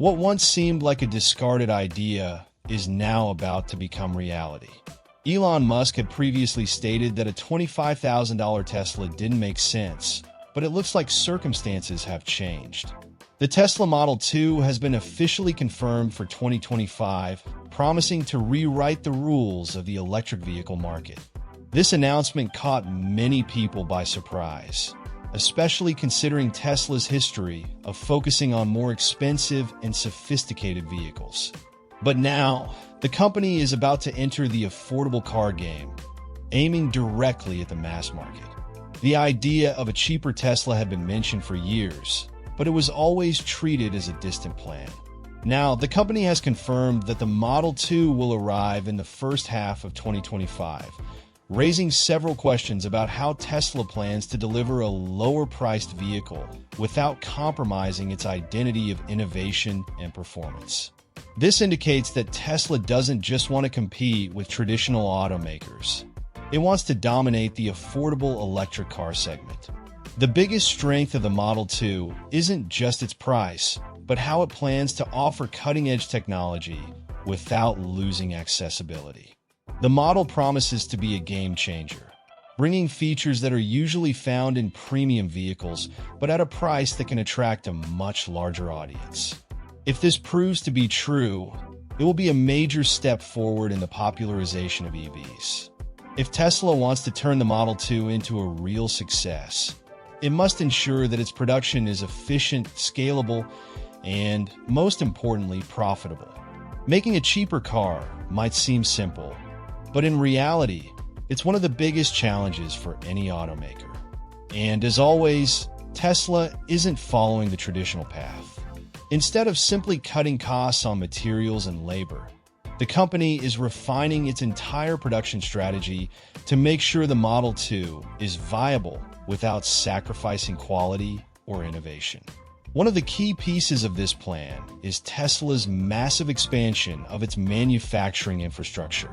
What once seemed like a discarded idea is now about to become reality. Elon Musk had previously stated that a $25,000 Tesla didn't make sense, but it looks like circumstances have changed. The Tesla Model 2 has been officially confirmed for 2025, promising to rewrite the rules of the electric vehicle market. This announcement caught many people by surprise, especially considering Tesla's history of focusing on more expensive and sophisticated vehicles. But now, the company is about to enter the affordable car game, aiming directly at the mass market. The idea of a cheaper Tesla had been mentioned for years, but it was always treated as a distant plan. Now, the company has confirmed that the Model 2 will arrive in the first half of 2025, raising several questions about how Tesla plans to deliver a lower-priced vehicle without compromising its identity of innovation and performance. This indicates that Tesla doesn't just want to compete with traditional automakers. It wants to dominate the affordable electric car segment. The biggest strength of the Model 2 isn't just its price, but how it plans to offer cutting-edge technology without losing accessibility. The model promises to be a game-changer, bringing features that are usually found in premium vehicles, but at a price that can attract a much larger audience. If this proves to be true, it will be a major step forward in the popularization of EVs. If Tesla wants to turn the Model 2 into a real success, it must ensure that its production is efficient, scalable, and, most importantly, profitable. Making a cheaper car might seem simple, but in reality, it's one of the biggest challenges for any automaker. And as always, Tesla isn't following the traditional path. Instead of simply cutting costs on materials and labor, the company is refining its entire production strategy to make sure the Model 2 is viable without sacrificing quality or innovation. One of the key pieces of this plan is Tesla's massive expansion of its manufacturing infrastructure.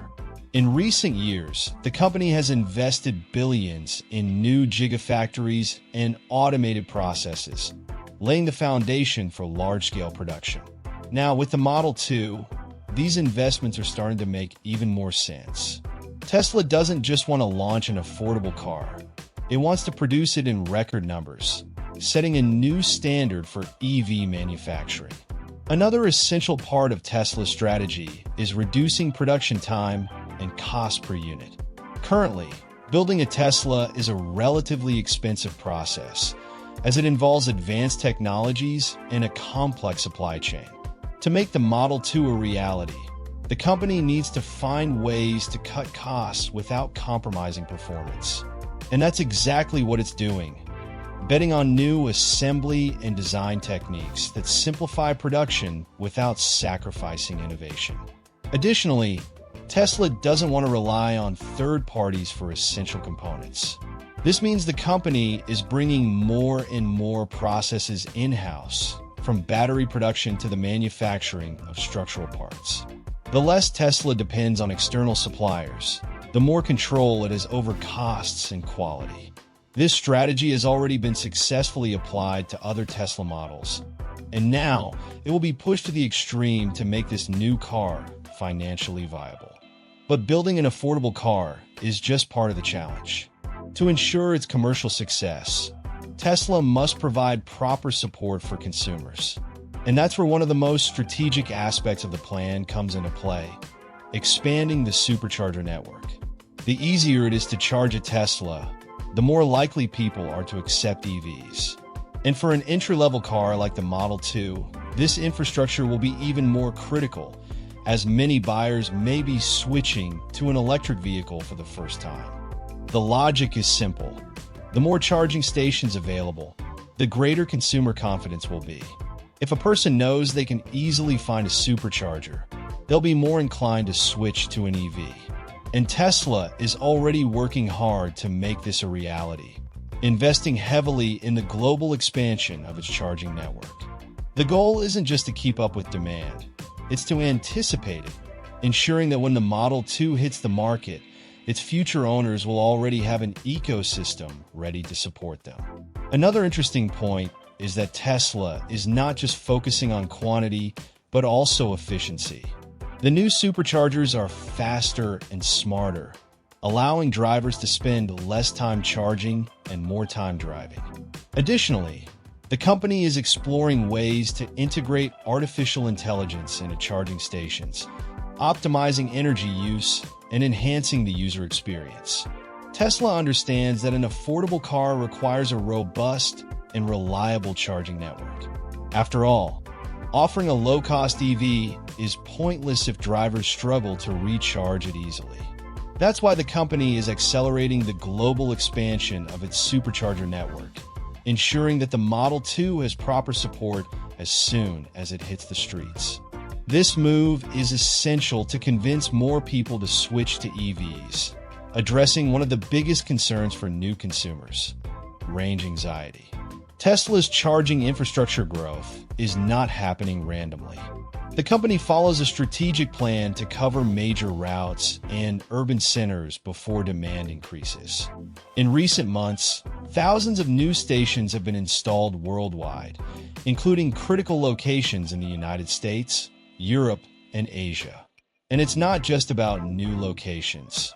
In recent years, the company has invested billions in new Gigafactories and automated processes, laying the foundation for large-scale production. Now, with the Model 2, these investments are starting to make even more sense. Tesla doesn't just want to launch an affordable car. It wants to produce it in record numbers, setting a new standard for EV manufacturing. Another essential part of Tesla's strategy is reducing production time and cost per unit. Currently, building a Tesla is a relatively expensive process, as it involves advanced technologies and a complex supply chain. To make the Model 2 a reality, the company needs to find ways to cut costs without compromising performance. And that's exactly what it's doing, betting on new assembly and design techniques that simplify production without sacrificing innovation. Additionally, Tesla doesn't want to rely on third parties for essential components. This means the company is bringing more and more processes in-house, from battery production to the manufacturing of structural parts. The less Tesla depends on external suppliers, the more control it has over costs and quality. This strategy has already been successfully applied to other Tesla models, and now it will be pushed to the extreme to make this new car financially viable. But building an affordable car is just part of the challenge. To ensure its commercial success, Tesla must provide proper support for consumers. And that's where one of the most strategic aspects of the plan comes into play: expanding the Supercharger network. The easier it is to charge a Tesla, the more likely people are to accept EVs. And for an entry-level car like the Model 2, this infrastructure will be even more critical, as many buyers may be switching to an electric vehicle for the first time. The logic is simple. The more charging stations available, the greater consumer confidence will be. If a person knows they can easily find a supercharger, they'll be more inclined to switch to an EV. And Tesla is already working hard to make this a reality, investing heavily in the global expansion of its charging network. The goal isn't just to keep up with demand, it's to anticipate it, ensuring that when the Model 2 hits the market, its future owners will already have an ecosystem ready to support them. Another interesting point is that Tesla is not just focusing on quantity, but also efficiency. The new superchargers are faster and smarter, allowing drivers to spend less time charging and more time driving. Additionally, the company is exploring ways to integrate artificial intelligence into charging stations, optimizing energy use and enhancing the user experience. Tesla understands that an affordable car requires a robust and reliable charging network. After all, offering a low-cost EV is pointless if drivers struggle to recharge it easily. That's why the company is accelerating the global expansion of its supercharger network, ensuring that the Model 2 has proper support as soon as it hits the streets. This move is essential to convince more people to switch to EVs, addressing one of the biggest concerns for new consumers: range anxiety. Tesla's charging infrastructure growth is not happening randomly. The company follows a strategic plan to cover major routes and urban centers before demand increases. In recent months, thousands of new stations have been installed worldwide, including critical locations in the United States, Europe, and Asia. And it's not just about new locations.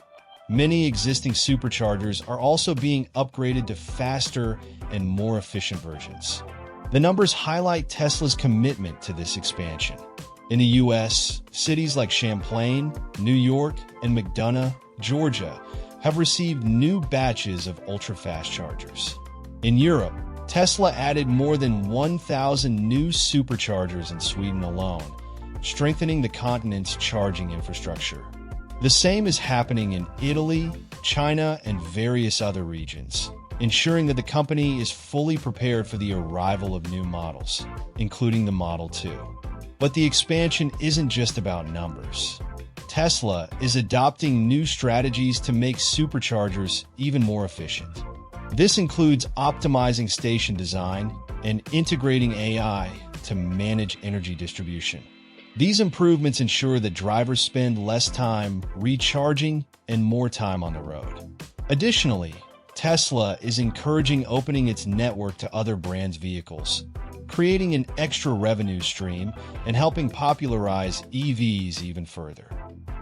Many existing superchargers are also being upgraded to faster and more efficient versions. The numbers highlight Tesla's commitment to this expansion. In the U.S., cities like Champlain, New York, and McDonough, Georgia, have received new batches of ultra-fast chargers. In Europe, Tesla added more than 1,000 new superchargers in Sweden alone, strengthening the continent's charging infrastructure. The same is happening in Italy, China, and various other regions, ensuring that the company is fully prepared for the arrival of new models, including the Model 2. But the expansion isn't just about numbers. Tesla is adopting new strategies to make superchargers even more efficient. This includes optimizing station design and integrating AI to manage energy distribution. These improvements ensure that drivers spend less time recharging and more time on the road. Additionally, Tesla is encouraging opening its network to other brands' vehicles, creating an extra revenue stream and helping popularize EVs even further.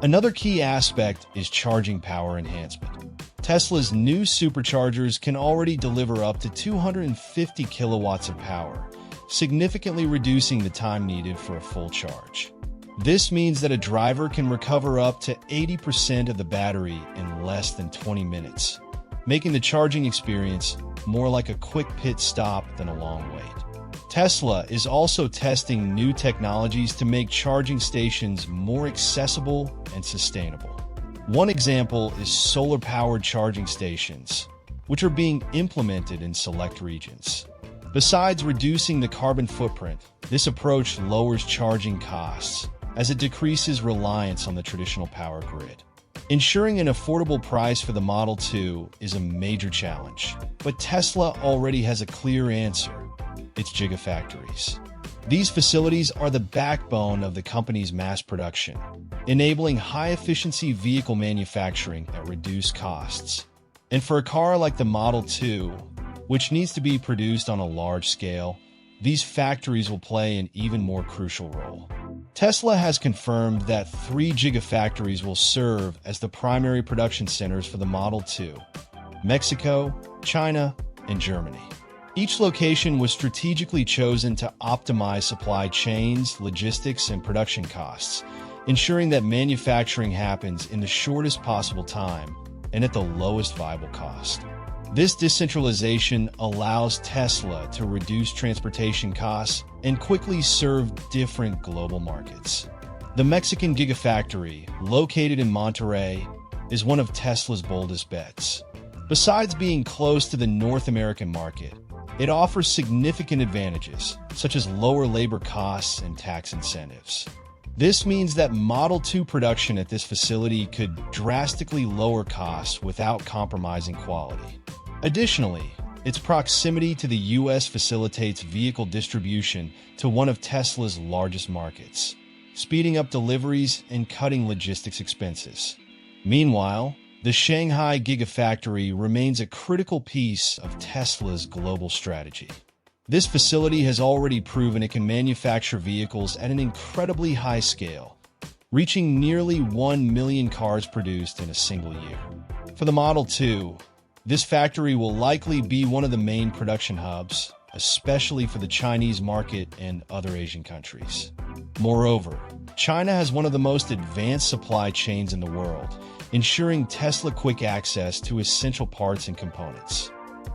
Another key aspect is charging power enhancement. Tesla's new superchargers can already deliver up to 250 kilowatts of power, significantly reducing the time needed for a full charge. This means that a driver can recover up to 80% of the battery in less than 20 minutes, making the charging experience more like a quick pit stop than a long wait. Tesla is also testing new technologies to make charging stations more accessible and sustainable. One example is solar-powered charging stations, which are being implemented in select regions. Besides reducing the carbon footprint, this approach lowers charging costs as it decreases reliance on the traditional power grid. Ensuring an affordable price for the Model 2 is a major challenge, but Tesla already has a clear answer: its Gigafactories. These facilities are the backbone of the company's mass production, enabling high-efficiency vehicle manufacturing at reduced costs. And for a car like the Model 2, which needs to be produced on a large scale, these factories will play an even more crucial role. Tesla has confirmed that 3 Gigafactories will serve as the primary production centers for the Model 2: Mexico, China, and Germany. Each location was strategically chosen to optimize supply chains, logistics, and production costs, ensuring that manufacturing happens in the shortest possible time and at the lowest viable cost. This decentralization allows Tesla to reduce transportation costs and quickly serve different global markets. The Mexican Gigafactory, located in Monterrey, is one of Tesla's boldest bets. Besides being close to the North American market, it offers significant advantages, such as lower labor costs and tax incentives. This means that Model 2 production at this facility could drastically lower costs without compromising quality. Additionally, its proximity to the U.S. facilitates vehicle distribution to one of Tesla's largest markets, speeding up deliveries and cutting logistics expenses. Meanwhile, the Shanghai Gigafactory remains a critical piece of Tesla's global strategy. This facility has already proven it can manufacture vehicles at an incredibly high scale, reaching nearly 1 million cars produced in a single year. For the Model 2, this factory will likely be one of the main production hubs, especially for the Chinese market and other Asian countries. Moreover, China has one of the most advanced supply chains in the world, ensuring Tesla quick access to essential parts and components.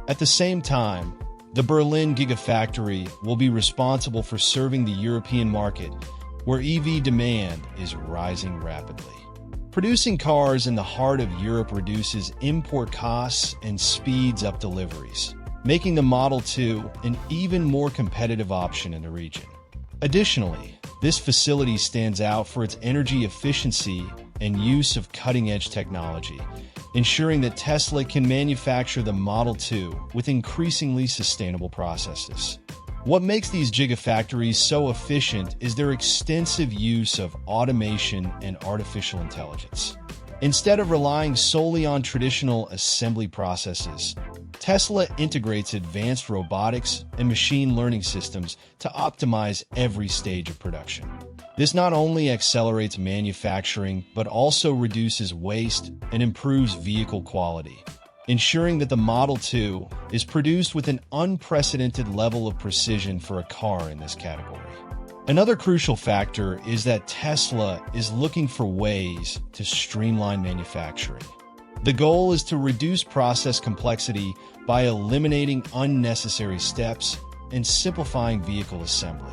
At the same time, the Berlin Gigafactory will be responsible for serving the European market, where EV demand is rising rapidly. Producing cars in the heart of Europe reduces import costs and speeds up deliveries, making the Model 2 an even more competitive option in the region. Additionally, this facility stands out for its energy efficiency and use of cutting-edge technology, ensuring that Tesla can manufacture the Model 2 with increasingly sustainable processes. What makes these Gigafactories so efficient is their extensive use of automation and artificial intelligence. Instead of relying solely on traditional assembly processes, Tesla integrates advanced robotics and machine learning systems to optimize every stage of production. This not only accelerates manufacturing, but also reduces waste and improves vehicle quality, ensuring that the Model 2 is produced with an unprecedented level of precision for a car in this category. Another crucial factor is that Tesla is looking for ways to streamline manufacturing. The goal is to reduce process complexity by eliminating unnecessary steps and simplifying vehicle assembly.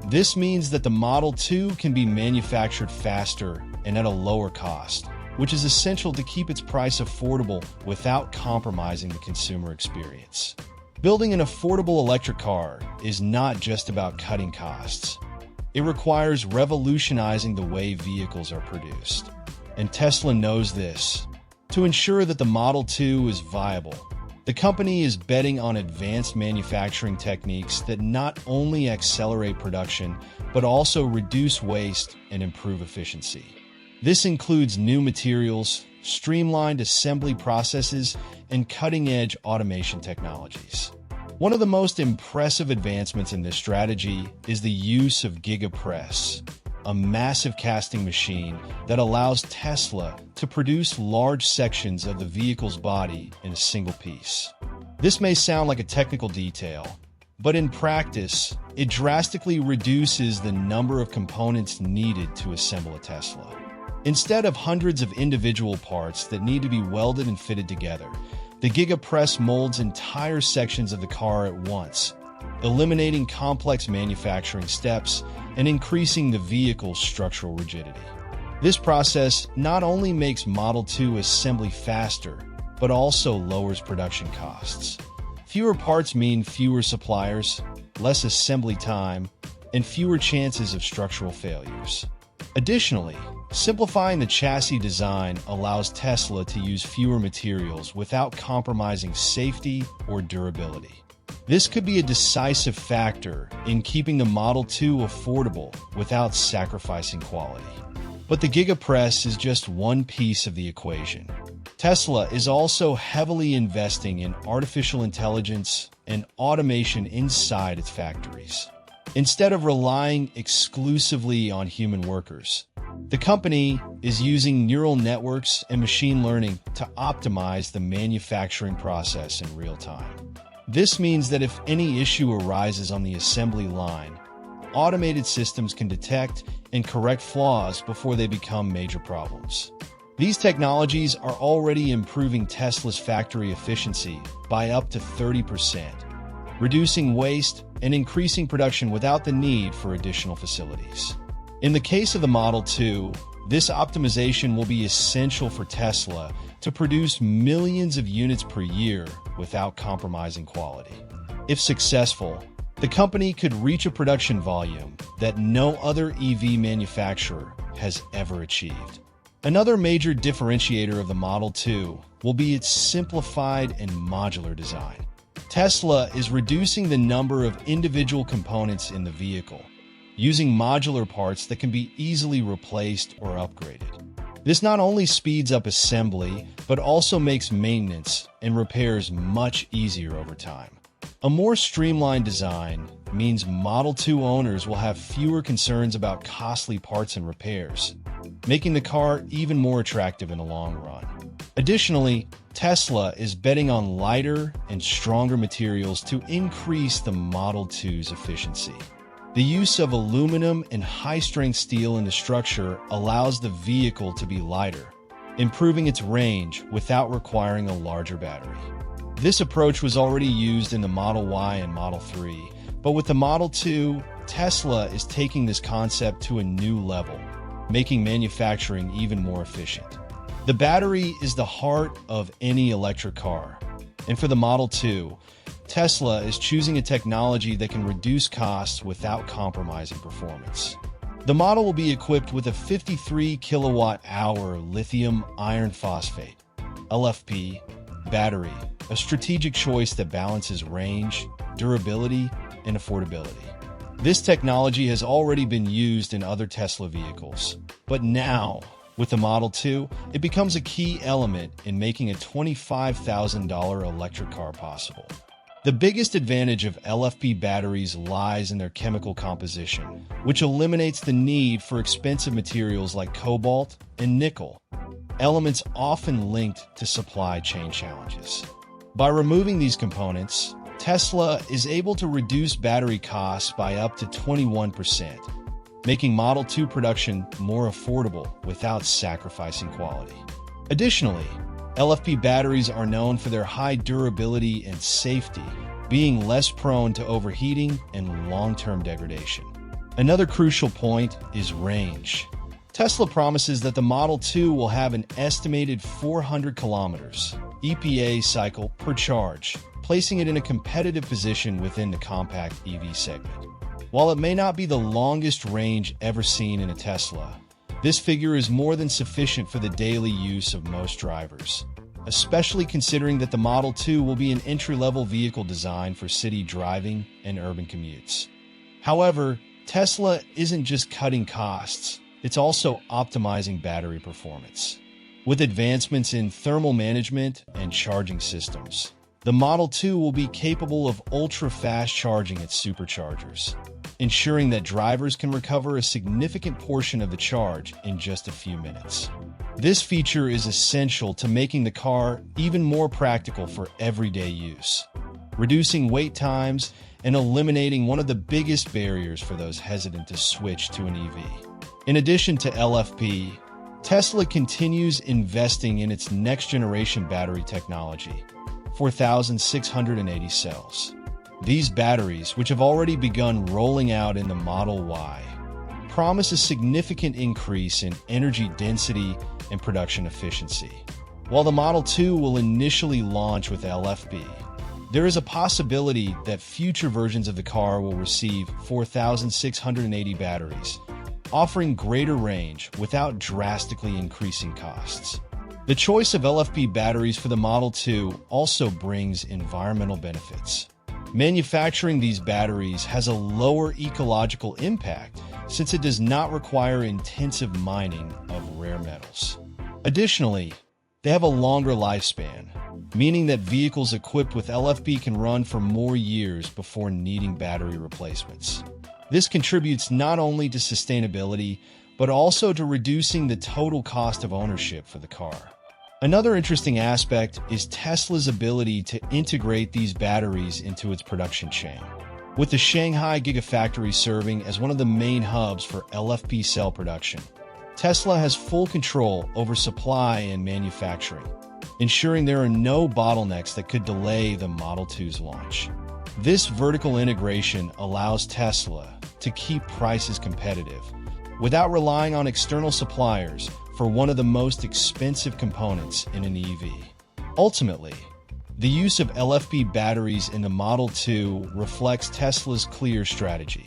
This means that the Model 2 can be manufactured faster and at a lower cost, which is essential to keep its price affordable without compromising the consumer experience. Building an affordable electric car is not just about cutting costs. It requires revolutionizing the way vehicles are produced. And Tesla knows this. To ensure that the Model 2 is viable, the company is betting on advanced manufacturing techniques that not only accelerate production, but also reduce waste and improve efficiency. This includes new materials, streamlined assembly processes, and cutting-edge automation technologies. One of the most impressive advancements in this strategy is the use of Giga Press, a massive casting machine that allows Tesla to produce large sections of the vehicle's body in a single piece. This may sound like a technical detail, but in practice, it drastically reduces the number of components needed to assemble a Tesla. Instead of hundreds of individual parts that need to be welded and fitted together, the Giga Press molds entire sections of the car at once, eliminating complex manufacturing steps and increasing the vehicle's structural rigidity. This process not only makes Model 2 assembly faster, but also lowers production costs. Fewer parts mean fewer suppliers, less assembly time, and fewer chances of structural failures. Additionally, simplifying the chassis design allows Tesla to use fewer materials without compromising safety or durability. This could be a decisive factor in keeping the Model 2 affordable without sacrificing quality. But the Giga Press is just one piece of the equation. Tesla is also heavily investing in artificial intelligence and automation inside its factories. Instead of relying exclusively on human workers, the company is using neural networks and machine learning to optimize the manufacturing process in real time. This means that if any issue arises on the assembly line, automated systems can detect and correct flaws before they become major problems. These technologies are already improving Tesla's factory efficiency by up to 30%, reducing waste and increasing production without the need for additional facilities. In the case of the Model 2, this optimization will be essential for Tesla to produce millions of units per year without compromising quality. If successful, the company could reach a production volume that no other EV manufacturer has ever achieved. Another major differentiator of the Model 2 will be its simplified and modular design. Tesla is reducing the number of individual components in the vehicle, using modular parts that can be easily replaced or upgraded. This not only speeds up assembly, but also makes maintenance and repairs much easier over time. A more streamlined design means Model 2 owners will have fewer concerns about costly parts and repairs, making the car even more attractive in the long run. Additionally, Tesla is betting on lighter and stronger materials to increase the Model 2's efficiency. The use of aluminum and high-strength steel in the structure allows the vehicle to be lighter, improving its range without requiring a larger battery. This approach was already used in the Model Y and Model 3, but with the Model 2, Tesla is taking this concept to a new level, making manufacturing even more efficient. The battery is the heart of any electric car, and for the Model 2, Tesla is choosing a technology that can reduce costs without compromising performance. The model will be equipped with a 53 kilowatt-hour lithium iron phosphate (LFP) battery, a strategic choice that balances range, durability, and affordability. This technology has already been used in other Tesla vehicles, but now, with the Model 2, it becomes a key element in making a $25,000 electric car possible. The biggest advantage of LFP batteries lies in their chemical composition, which eliminates the need for expensive materials like cobalt and nickel, elements often linked to supply chain challenges. By removing these components, Tesla is able to reduce battery costs by up to 21%, making Model 2 production more affordable without sacrificing quality. Additionally, LFP batteries are known for their high durability and safety, being less prone to overheating and long-term degradation. Another crucial point is range. Tesla promises that the Model 2 will have an estimated 400 kilometers EPA cycle per charge, placing it in a competitive position within the compact EV segment. While it may not be the longest range ever seen in a Tesla, this figure is more than sufficient for the daily use of most drivers, especially considering that the Model 2 will be an entry-level vehicle designed for city driving and urban commutes. However, Tesla isn't just cutting costs, it's also optimizing battery performance. With advancements in thermal management and charging systems, the Model 2 will be capable of ultra-fast charging at superchargers, ensuring that drivers can recover a significant portion of the charge in just a few minutes. This feature is essential to making the car even more practical for everyday use, reducing wait times and eliminating one of the biggest barriers for those hesitant to switch to an EV. In addition to LFP, Tesla continues investing in its next-generation battery technology, 4,680 cells. These batteries, which have already begun rolling out in the Model Y, promise a significant increase in energy density and production efficiency. While the Model 2 will initially launch with LFP, there is a possibility that future versions of the car will receive 4,680 batteries, offering greater range without drastically increasing costs. The choice of LFP batteries for the Model 2 also brings environmental benefits. Manufacturing these batteries has a lower ecological impact since it does not require intensive mining of rare metals. Additionally, they have a longer lifespan, meaning that vehicles equipped with LFP can run for more years before needing battery replacements. This contributes not only to sustainability, but also to reducing the total cost of ownership for the car. Another interesting aspect is Tesla's ability to integrate these batteries into its production chain. With the Shanghai Gigafactory serving as one of the main hubs for LFP cell production, Tesla has full control over supply and manufacturing, ensuring there are no bottlenecks that could delay the Model 2's launch. This vertical integration allows Tesla to keep prices competitive without relying on external suppliers for one of the most expensive components in an EV. Ultimately, the use of LFP batteries in the Model 2 reflects Tesla's clear strategy,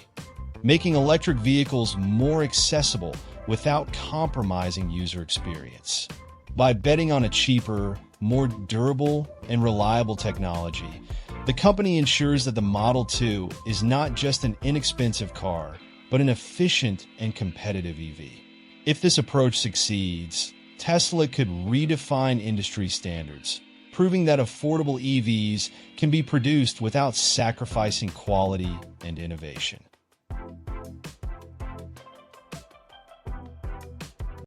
making electric vehicles more accessible without compromising user experience. By betting on a cheaper, more durable, and reliable technology, the company ensures that the Model 2 is not just an inexpensive car, but an efficient and competitive EV. If this approach succeeds, Tesla could redefine industry standards, proving that affordable EVs can be produced without sacrificing quality and innovation.